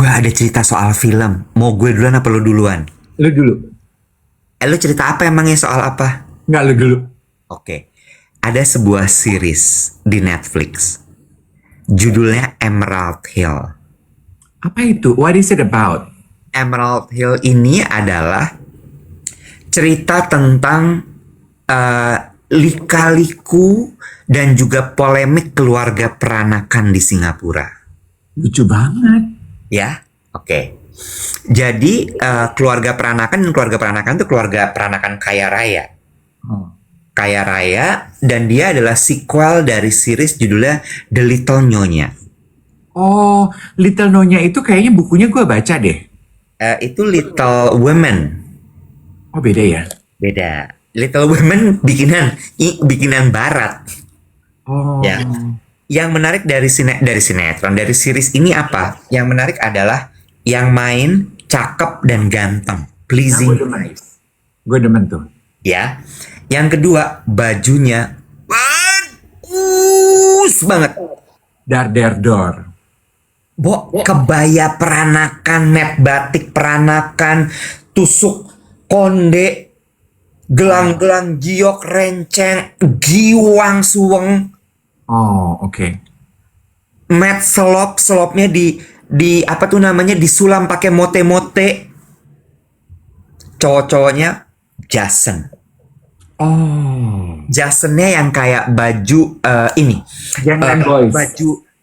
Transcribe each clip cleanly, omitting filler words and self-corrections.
Gue ada cerita soal film. Mau gue duluan apa lo duluan? Lu dulu. Lo cerita apa emangnya soal apa? Nggak, lu dulu. Oke. Ada sebuah series di Netflix. Judulnya Emerald Hill. Apa itu? What is it about? Emerald Hill ini adalah cerita tentang lika-liku dan juga polemik keluarga peranakan di Singapura. Lucu banget. Ya, oke. Jadi keluarga peranakan itu keluarga peranakan kaya raya. Oh. Kaya raya, dan dia adalah sequel dari series judulnya The Little Nyonya. Oh, Little Nyonya itu kayaknya bukunya gue baca deh. Itu Little Women. Oh, beda ya? Beda. Little Women bikinan barat. Oh. Ya. Yang menarik dari sinetron, dari series ini apa? Yang menarik adalah yang main cakep dan ganteng, pleasing eyes. Gue demen tuh. Ya. Yang kedua, bajunya bagus banget. Dar der dor. Kebaya peranakan, net batik peranakan, tusuk konde, gelang-gelang giok renceng, giwang suweng. Oh, oke. Mat selopnya di apa tuh namanya, disulam pakai mote-mote. Cowok-cowoknya Jason. Oh. Jasonnya yang kayak baju ini. Gangland Boys.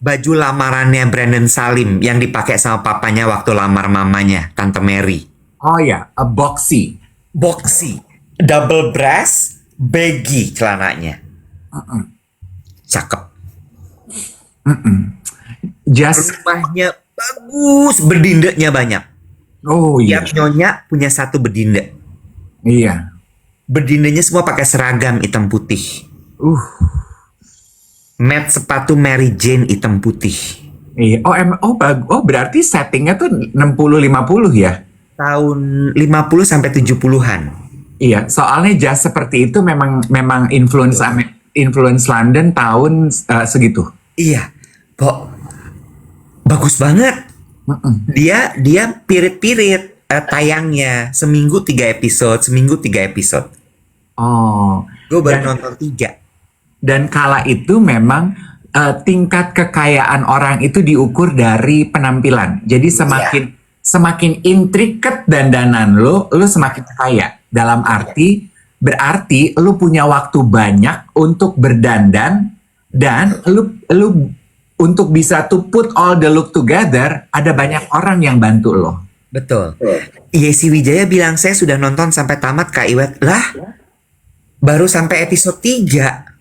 Baju lamarannya Brandon Salim yang dipakai sama papanya waktu lamar mamanya, Tante Mary. Oh ya, a boxy. Boxy, double breast, baggy celananya. Cakep. Just. Rumahnya bagus, bedindanya banyak. Oh iya. Tiap nyonya punya satu bedinda. Iya. Bedindanya semua pakai seragam hitam putih. Mat sepatu Mary Jane hitam putih. Iya. Oh berarti settingnya tuh 60-50 ya? Tahun 50 sampai 70-an. Iya, soalnya jazz seperti itu memang influence London tahun segitu. Iya, kok bagus banget. Dia pirit-pirit tayangnya seminggu 3 episode. Oh, Gue baru nonton 3. dan kala itu memang tingkat kekayaan orang itu diukur dari penampilan. Jadi semakin intricate dandanan lo semakin kaya. Dalam arti berarti lo punya waktu banyak untuk berdandan, dan lu untuk bisa to put all the look together, ada banyak orang yang bantu lo. Betul. Yesi Wijaya bilang, saya sudah nonton sampai tamat, Kak Iwet. Lah, baru sampai episode 3.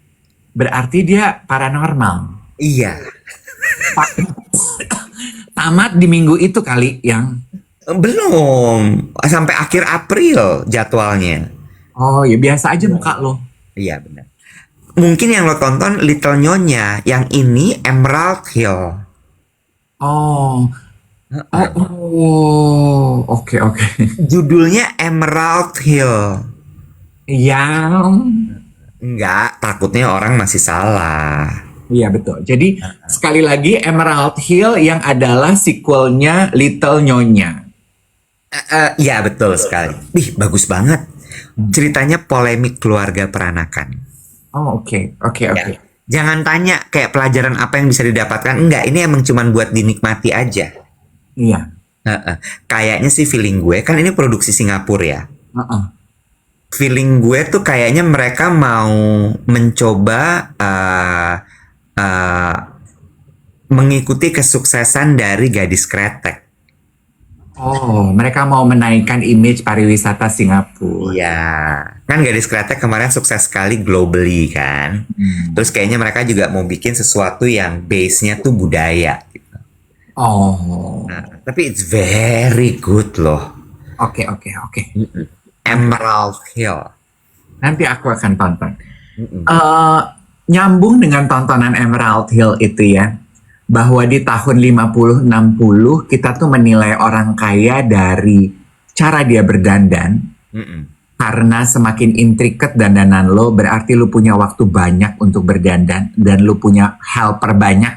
Berarti dia paranormal. Iya. Tamat di minggu itu kali yang. Belum. Sampai akhir April jadwalnya. Oh ya, biasa aja muka lo. Iya benar. Mungkin yang lo tonton Little Nyonya, yang ini Emerald Hill. Oh. Oke. Judulnya Emerald Hill. Yang. Enggak, takutnya orang masih salah. Iya betul. Jadi sekali lagi Emerald Hill yang adalah sequelnya Little Nyonya. Iya betul sekali. Ih, bagus banget. Ceritanya polemik keluarga peranakan. Oh oke. Ya. Jangan tanya kayak pelajaran apa yang bisa didapatkan. Enggak, ini emang cuman buat dinikmati aja. Iya. Kayaknya sih feeling gue, kan ini produksi Singapura ya. Feeling gue tuh kayaknya mereka mau mencoba mengikuti kesuksesan dari Gadis Kretek. Oh, mereka mau menaikkan image pariwisata Singapura. Iya, kan Gadis Kretek kemarin sukses sekali globally kan. Terus kayaknya mereka juga mau bikin sesuatu yang base-nya tuh budaya. Gitu. Oh. Tapi it's very good loh. Oke. Emerald Hill. Nanti aku akan tonton. Nyambung dengan tontonan Emerald Hill itu ya, bahwa di tahun 50-60 kita tuh menilai orang kaya dari cara dia berdandan. Karena semakin intricate dandanan lo, berarti lo punya waktu banyak untuk berdandan, dan lo punya helper banyak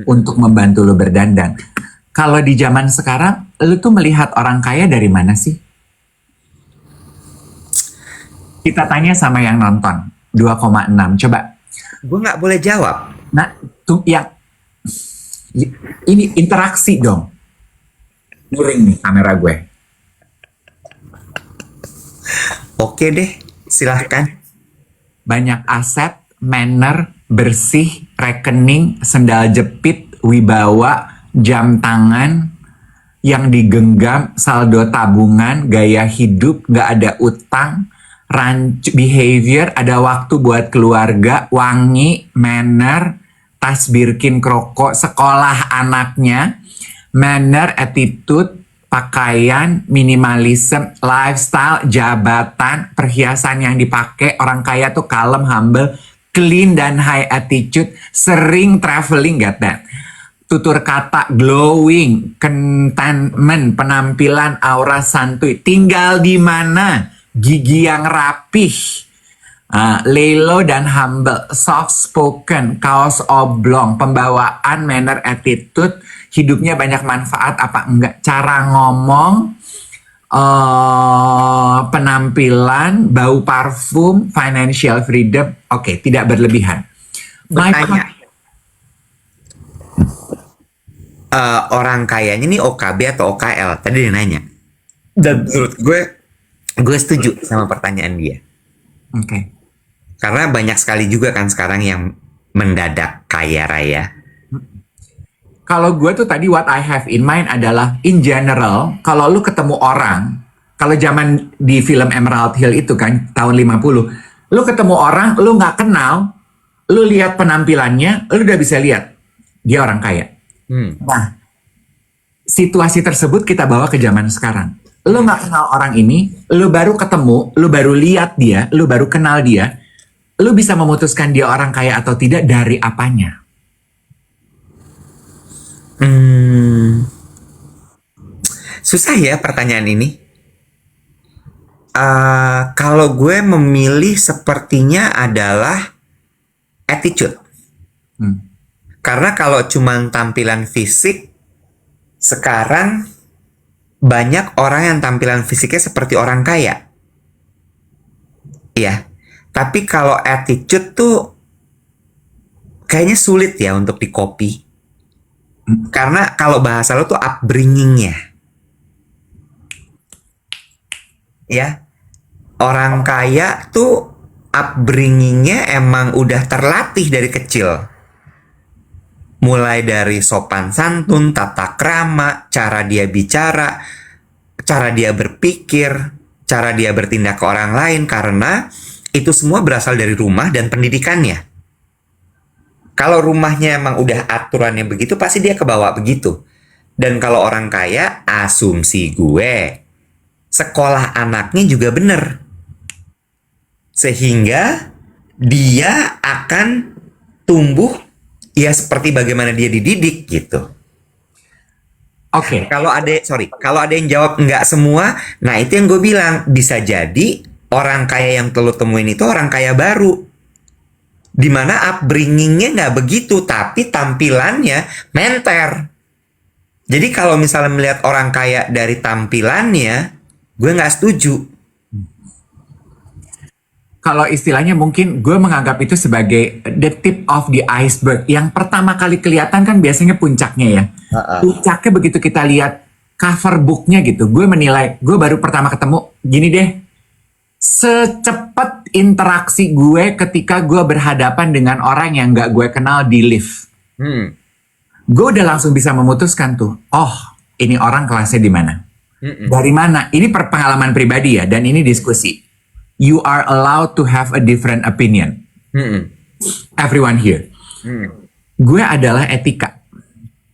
untuk membantu lo berdandan. Kalau di zaman sekarang, lu tuh melihat orang kaya dari mana sih? Kita tanya sama yang nonton, 2,6. Coba. Gue nggak boleh jawab. Nah, tuh yang ini interaksi dong. Miring nih kamera gue. Oke deh, silahkan. Banyak aset, manner, bersih, rekening, sendal jepit, wibawa, jam tangan yang digenggam, saldo tabungan, gaya hidup, nggak ada utang, rancu behavior, ada waktu buat keluarga, wangi, manner, tas Birkin Kroko, sekolah anaknya, manner, attitude, pakaian, minimalism, lifestyle, jabatan, perhiasan yang dipakai. Orang kaya tuh kalem, humble, clean, dan high attitude, sering traveling, get that. Tutur kata glowing, contentment, penampilan, aura santuy, tinggal di mana, gigi yang rapih, lelo dan humble, soft spoken, kaos oblong, pembawaan, manner, attitude, hidupnya banyak manfaat apa enggak, cara ngomong, penampilan, bau parfum, financial freedom, oke, tidak berlebihan. Bertanya, orang kayanya nih OKB atau OKL? Tadi dia nanya. Dan menurut gue setuju sama pertanyaan dia. Oke. Karena banyak sekali juga kan sekarang yang mendadak kaya raya. Kalau gue tuh tadi what I have in mind adalah in general, kalau lu ketemu orang, kalau zaman di film Emerald Hill itu kan tahun 50, lu ketemu orang, lu nggak kenal, lu lihat penampilannya, lu udah bisa lihat dia orang kaya. Nah, situasi tersebut kita bawa ke zaman sekarang. Lu nggak kenal orang ini, lu baru ketemu, lu baru lihat dia, lu baru kenal dia, lu bisa memutuskan dia orang kaya atau tidak dari apanya? Susah ya pertanyaan ini. Kalau gue memilih sepertinya adalah attitude. Karena kalau cuma tampilan fisik, sekarang banyak orang yang tampilan fisiknya seperti orang kaya. Iya. Tapi kalau attitude tuh kayaknya sulit ya untuk di-copy. Karena kalau bahasa lo tuh upbringingnya. Ya. Orang kaya tuh upbringingnya emang udah terlatih dari kecil. Mulai dari sopan santun, tata krama, cara dia bicara, cara dia berpikir, cara dia bertindak ke orang lain, karena itu semua berasal dari rumah dan pendidikannya. Kalau rumahnya emang udah aturannya begitu, pasti dia kebawa begitu. Dan kalau orang kaya, asumsi gue, sekolah anaknya juga bener. Sehingga dia akan tumbuh ya seperti bagaimana dia dididik gitu. Oke. Kalau ada yang jawab nggak semua, nah itu yang gue bilang, bisa jadi orang kaya yang lo temuin itu orang kaya baru. Dimana upbringingnya nggak begitu, tapi tampilannya menter. Jadi kalau misalnya melihat orang kaya dari tampilannya, gue nggak setuju. Kalau istilahnya mungkin gue menganggap itu sebagai the tip of the iceberg. Yang pertama kali kelihatan kan biasanya puncaknya ya. Puncaknya begitu kita lihat cover booknya gitu. Gue menilai, gue baru pertama ketemu, gini deh. Secepat interaksi gue ketika gue berhadapan dengan orang yang gak gue kenal di lift. Gue udah langsung bisa memutuskan tuh, oh ini orang kelasnya di mana. Dari mana? Ini pengalaman pribadi ya, dan ini diskusi. You are allowed to have a different opinion. Everyone here. Gue adalah etika.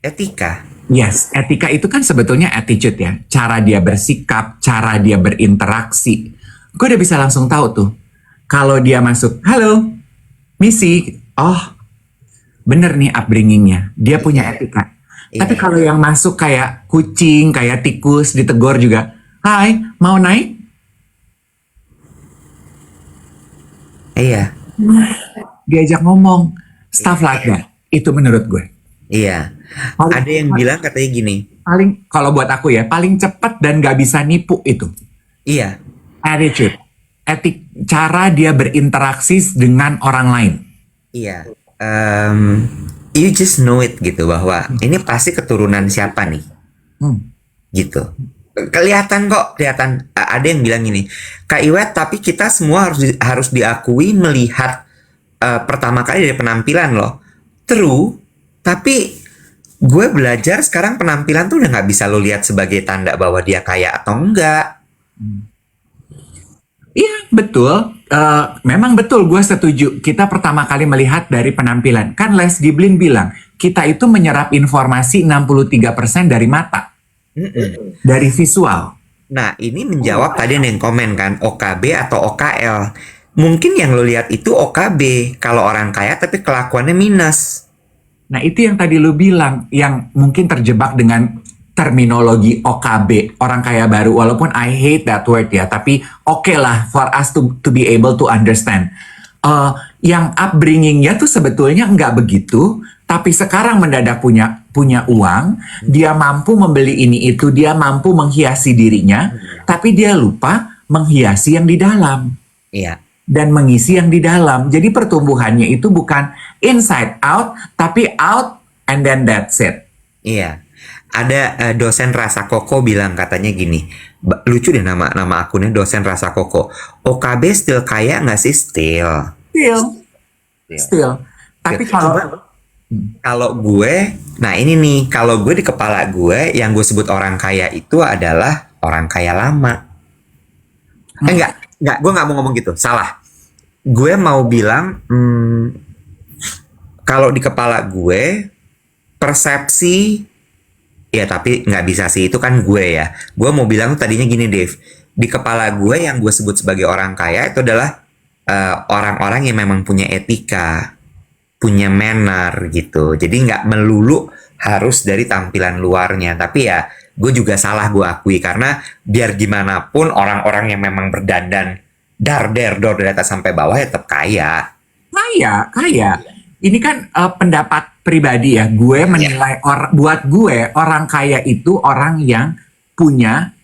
Etika? Yes, etika itu kan sebetulnya attitude ya. Cara dia bersikap, cara dia berinteraksi. Gue udah bisa langsung tahu tuh. Kalau dia masuk, halo, Missy. Oh, bener nih upbringingnya. Dia punya etika. Tapi kalau yang masuk kayak kucing, kayak tikus, ditegur juga. Hai, mau naik? Iya. Diajak ngomong. Stuff like that. Itu menurut gue. Iya. Ada yang bilang katanya gini, paling kalau buat aku ya paling cepat dan nggak bisa nipu itu Iya, attitude, cara dia berinteraksi dengan orang lain. iya. You just know it gitu bahwa ini pasti keturunan siapa nih, Hmm. gitu. Kelihatan kok, kelihatan. Ada yang bilang gini, Kak Iwet, tapi kita semua harus diakui melihat pertama kali dari penampilan loh. True, tapi gue belajar sekarang penampilan tuh udah nggak bisa lo lihat sebagai tanda bahwa dia kaya atau enggak. Iya, betul. Memang betul, gue setuju. Kita pertama kali melihat dari penampilan. Kan Les Giblin bilang, kita itu menyerap informasi 63% dari mata, Mm-mm. dari visual. Nah, ini menjawab tadi yang komen kan, OKB atau OKL. Mungkin yang lo lihat itu OKB, kalau orang kaya tapi kelakuannya minus. Nah, itu yang tadi lu bilang, yang mungkin terjebak dengan terminologi OKB, orang kaya baru. Walaupun I hate that word ya, tapi oke lah for us to be able to understand. Yang upbringingnya tuh sebetulnya nggak begitu, tapi sekarang mendadak punya uang, dia mampu membeli ini itu, dia mampu menghiasi dirinya, tapi dia lupa menghiasi yang di dalam Iya, dan mengisi yang di dalam. Jadi pertumbuhannya itu bukan inside out, tapi out and then that's it. iya. Ada dosen rasa koko bilang katanya gini, lucu deh nama akunnya dosen rasa koko. OKB still kaya nggak sih? Still. Still. Tapi kalau Kalau gue, nah ini nih, kalau gue di kepala gue, yang gue sebut orang kaya itu adalah orang kaya lama. Enggak, gue nggak mau ngomong gitu, salah. Gue mau bilang, kalau di kepala gue, persepsi, ya tapi nggak bisa sih, itu kan gue ya. Gue mau bilang tadinya gini, Dave. Di kepala gue yang gue sebut sebagai orang kaya itu adalah orang-orang yang memang punya etika, punya manner gitu. Jadi nggak melulu harus dari tampilan luarnya. Tapi ya gue juga salah gue akui. Karena biar gimana pun orang-orang yang memang berdandan dor dari atas sampai bawah ya tetap kaya. kaya. Ini kan pendapat pribadi ya. Gue menilai buat gue orang kaya itu orang yang punya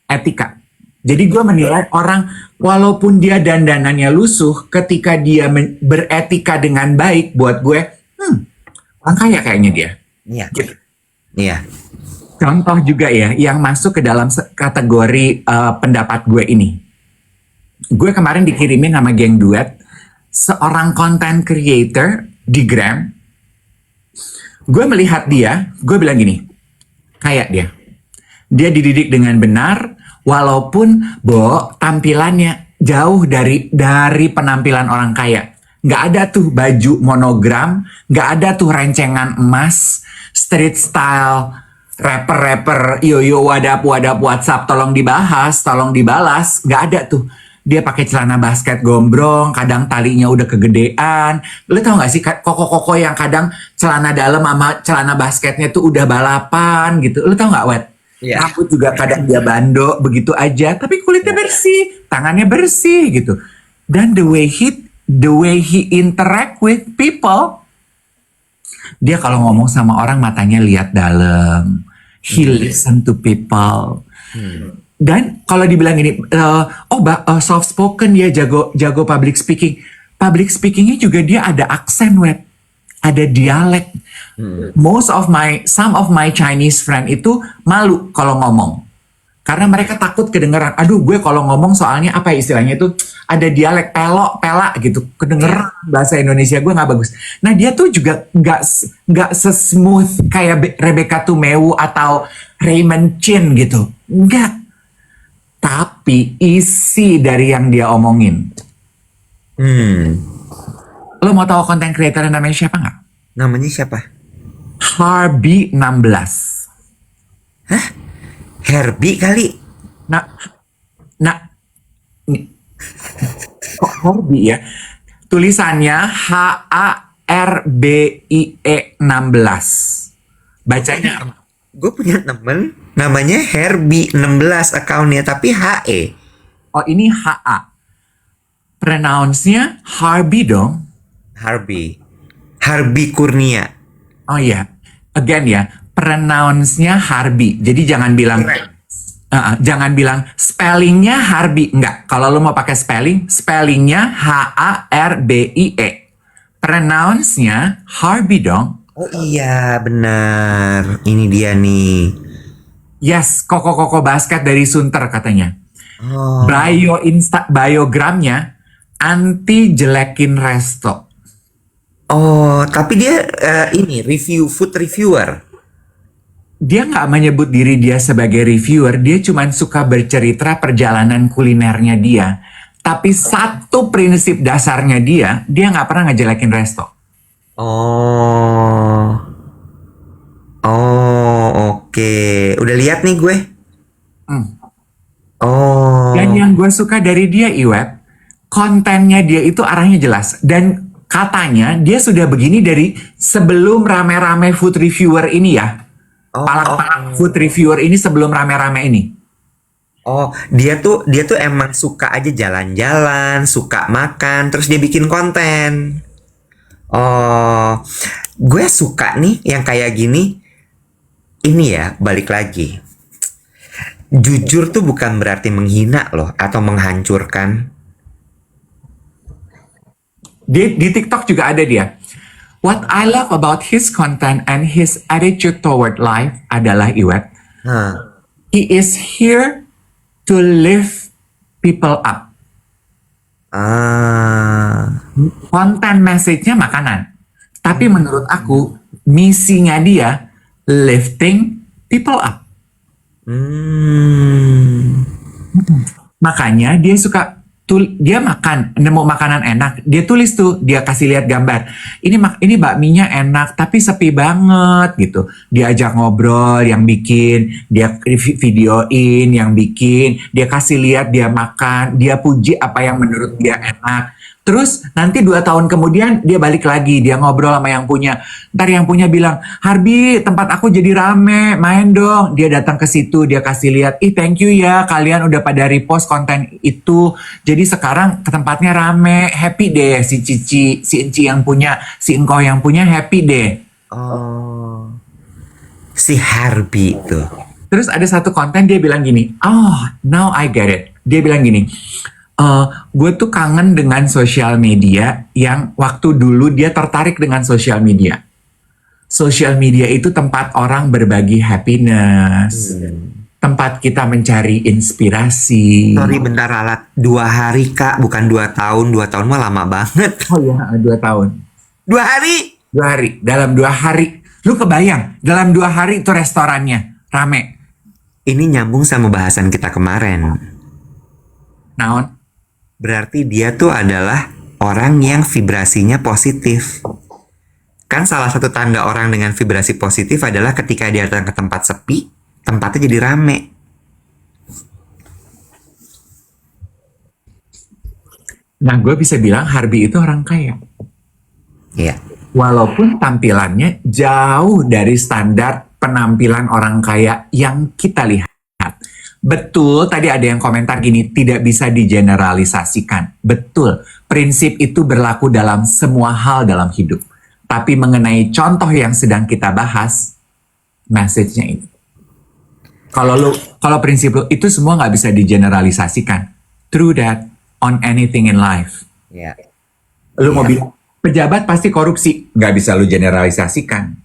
etika. Jadi gue menilai orang walaupun dia dandanannya lusuh, ketika dia beretika dengan baik, buat gue, orang kaya kayaknya dia. Iya. Gitu. Iya. Contoh juga ya, yang masuk ke dalam kategori pendapat gue ini. Gue kemarin dikirimin sama geng duet, seorang content creator di Gram. Gue melihat dia, gue bilang gini, kayak dia. Dia dididik dengan benar, walaupun tampilannya jauh dari penampilan orang kaya. Nggak ada tuh baju monogram, nggak ada tuh rencengan emas, street style, rapper, yo wadap WhatsApp, tolong dibahas, tolong dibalas, nggak ada tuh. Dia pakai celana basket gombrong, kadang talinya udah kegedean. Lu tau gak sih koko-koko yang kadang celana dalam sama celana basketnya tuh udah balapan gitu. Lu tau gak, Wet? Iya. Rambut juga kadang dia bando begitu aja, tapi kulitnya bersih, tangannya bersih gitu. Dan the way he interact with people, dia kalau ngomong sama orang matanya lihat dalam. He listen to people. Dan kalau dibilang ini, soft spoken dia jago public speaking. Public speakingnya juga dia ada aksen, Wet. Ada dialek. Some of my Chinese friend itu malu kalau ngomong. Karena mereka takut kedengeran. Aduh, gue kalau ngomong soalnya apa ya istilahnya itu ada dialek pela gitu. Kedengeran bahasa Indonesia gue nggak bagus. Nah, dia tuh juga nggak sesmooth kayak Rebecca Tumewu atau Raymond Chin gitu. Enggak. Tapi isi dari yang dia omongin. Lo mau tahu konten creator namanya siapa nggak? Namanya siapa? Harvey 16. Hah? Herbie kali? Nah, kok Harvey ya? Tulisannya HARBIE 16. Bacanya Gue punya temen namanya Herbie 16 akunnya tapi HE. oh ini HA. Pronounce-nya Harvey dong. Harvey Kurnia. Oh iya. Again ya, pronounce-nya Harbi. Jadi jangan bilang spellingnya Harbi. Enggak. Kalau lo mau pakai spellingnya Harbie. Pronounce-nya Harbi dong. Oh iya, benar. Ini dia nih. Yes, koko basket dari Sunter katanya. Oh, Biogramnya anti jelekin resto. oh, tapi dia ini food reviewer. Dia nggak menyebut diri dia sebagai reviewer, dia cuma suka bercerita perjalanan kulinernya dia. Tapi satu prinsip dasarnya dia nggak pernah ngejelekin resto. Oh, oh, oke. Udah lihat nih gue. Hmm. Oh, Dan yang gue suka dari dia, Iweb, kontennya dia itu arahnya jelas. Dan katanya dia sudah begini dari sebelum rame-rame food reviewer ini ya. oh, Palak-palak food reviewer ini sebelum rame-rame ini. oh, dia tuh emang suka aja jalan-jalan, suka makan, terus dia bikin konten. Oh, gue suka nih yang kayak gini. Ini ya, balik lagi. Jujur tuh bukan berarti menghina loh atau menghancurkan. Di TikTok juga ada dia. What I love about his content and his attitude toward life adalah Iweb. Hah. He is here to lift people up. Ah, Konten message-nya makanan. Tapi menurut aku, misinya dia lifting people up. hmm, Makanya dia suka dia makan, nemu makanan enak, dia tulis tuh, dia kasih lihat gambar. Ini bakminya enak tapi sepi banget gitu. Dia ajak ngobrol yang bikin, dia videoin yang bikin, dia kasih lihat dia makan, dia puji apa yang menurut dia enak. Terus nanti 2 tahun kemudian dia balik lagi, dia ngobrol sama yang punya. Ntar yang punya bilang, Harbi tempat aku jadi rame, main dong. Dia datang ke situ, dia kasih lihat, thank you ya kalian udah pada repost konten itu. Jadi sekarang ke tempatnya rame, happy deh si Cici, si Enci yang punya, si Engkau yang punya happy deh. oh, si Harbi tuh. Terus ada satu konten dia bilang gini, oh now I get it. Dia bilang gini, gue tuh kangen dengan sosial media yang waktu dulu dia tertarik dengan sosial media. Sosial media itu tempat orang berbagi happiness, tempat kita mencari inspirasi. Sorry bentar alat 2 hari kak, bukan 2 tahun. 2 tahun mah lama banget. Oh ya, 2 tahun. 2 hari. 2 hari, dalam 2 hari. Lu kebayang, dalam 2 hari itu restorannya rame. Ini nyambung sama bahasan kita kemarin. Naon? Berarti dia tuh adalah orang yang vibrasinya positif. Kan salah satu tanda orang dengan vibrasi positif adalah ketika dia datang ke tempat sepi, tempatnya jadi rame. Nah, gue bisa bilang Harbi itu orang kaya. Iya. Walaupun tampilannya jauh dari standar penampilan orang kaya yang kita lihat. Betul, tadi ada yang komentar gini, tidak bisa digeneralisasikan. Betul, prinsip itu berlaku dalam semua hal dalam hidup. Tapi mengenai contoh yang sedang kita bahas, message-nya ini. Kalau prinsip lu, itu semua nggak bisa digeneralisasikan. True that on anything in life. Iya. Lu mau bilang, pejabat pasti korupsi, nggak bisa lu generalisasikan.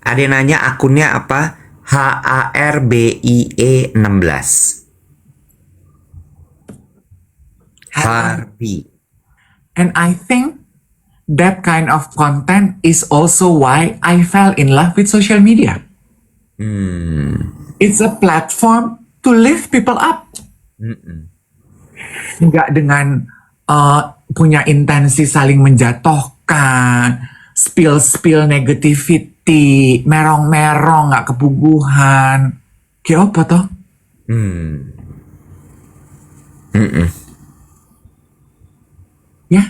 Ada yang nanya akunnya apa? HARBIE 16. Harbi. And I think that kind of content is also why I fell in love with social media. It's a platform to lift people up. Nggak dengan punya intensi saling menjatuhkan, spill negativity, merong-merong, nggak kepuguhan. Kayak apa toh? Ya.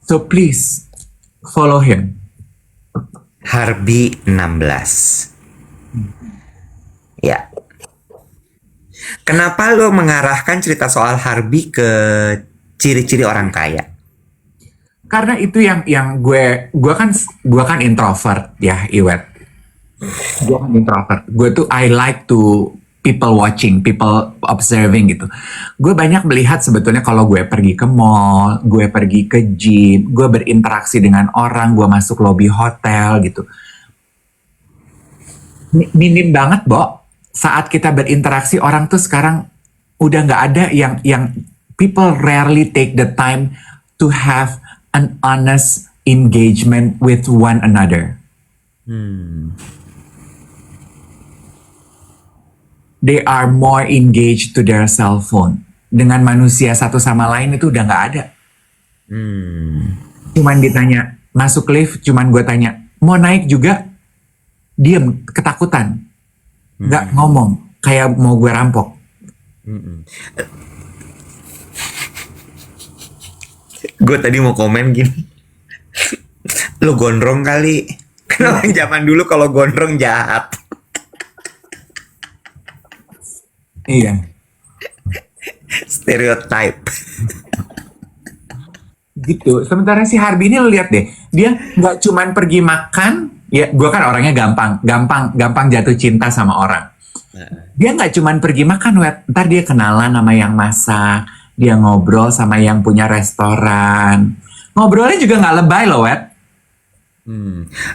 So please follow him. Harbi 16. Ya. Kenapa lo mengarahkan cerita soal Harbi ke ciri-ciri orang kaya? Karena itu yang gue kan introvert ya, Iwet. Gue kan introvert. Gue tuh I like to people watching, people observing gitu. Gue banyak melihat sebetulnya kalau gue pergi ke mall, gue pergi ke gym, gue berinteraksi dengan orang, gue masuk lobby hotel gitu. Minim banget, Bo. Saat kita berinteraksi orang tuh sekarang udah nggak ada yang people rarely take the time to have an honest engagement with one another. They are more engaged to their cell phone. Dengan manusia satu sama lain itu udah nggak ada. Cuman ditanya, masuk lift, cuman gue tanya, mau naik juga? Diem, ketakutan. Nggak ngomong, kayak mau gue rampok. Gue tadi mau komen gini. Lo gondrong kali. Kan orang zaman dulu kalau gondrong jahat. Iya. Stereotype. Gitu. Sementara si Harbi ini lo lihat deh, dia nggak cuman pergi makan, ya gue kan orangnya gampang jatuh cinta sama orang. Dia nggak cuman pergi makan, Wet. Ntar dia kenalan sama yang masak, dia ngobrol sama yang punya restoran. Ngobrolnya juga nggak lebay loh, Wet.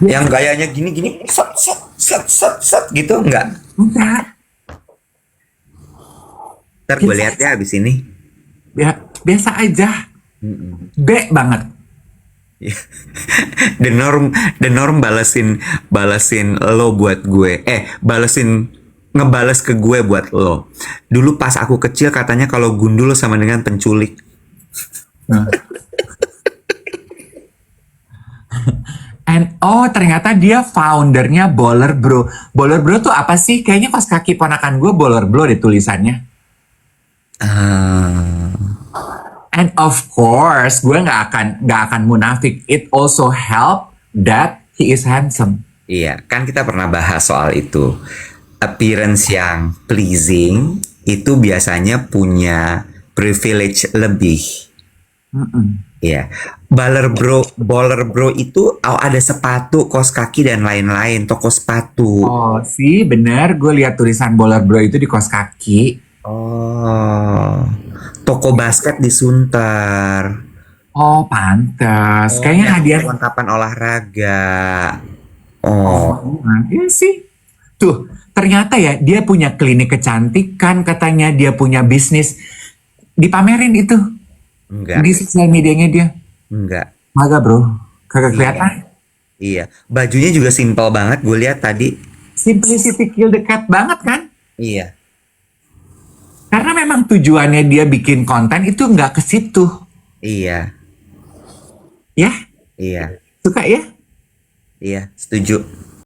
Yang gayanya gini-gini, set gitu enggak? Enggak. Ntar gue lihat ya abis ini. Ya, biasa aja. Be banget. The norm balesin lo buat gue. Ngebales ke gue buat lo. Dulu pas aku kecil katanya kalau gundul sama dengan penculik. And ternyata dia foundernya Baller Bro. Baller Bro tuh apa sih? Kayaknya pas kaki ponakan gue Baller Bro deh tulisannya. And of course, gue nggak akan munafik. It also help that he is handsome. Iya, kan kita pernah bahas soal itu. Appearance yang pleasing itu biasanya punya privilege lebih. Iya. Baller bro itu ada sepatu, kaos kaki dan lain-lain, toko sepatu. Oh, sih bener. Gue lihat tulisan Baller Bro itu di kaos kaki. Oh, toko basket di Sunter. Oh, pantas. Kayaknya hadiah. Perlengkapan olahraga. Iya sih. Tuh, ternyata ya dia punya klinik kecantikan, katanya dia punya bisnis. Dipamerin itu. Enggak. Di sosial medianya dia. Enggak. Kagak, Bro. Kagak kelihatan. Iya. Bajunya juga simpel banget. Gue lihat tadi. Simplicity kill the cat banget kan? Iya. Karena memang tujuannya dia bikin konten itu nggak ke situ. Iya. Ya? Iya. Suka ya? Iya. Setuju.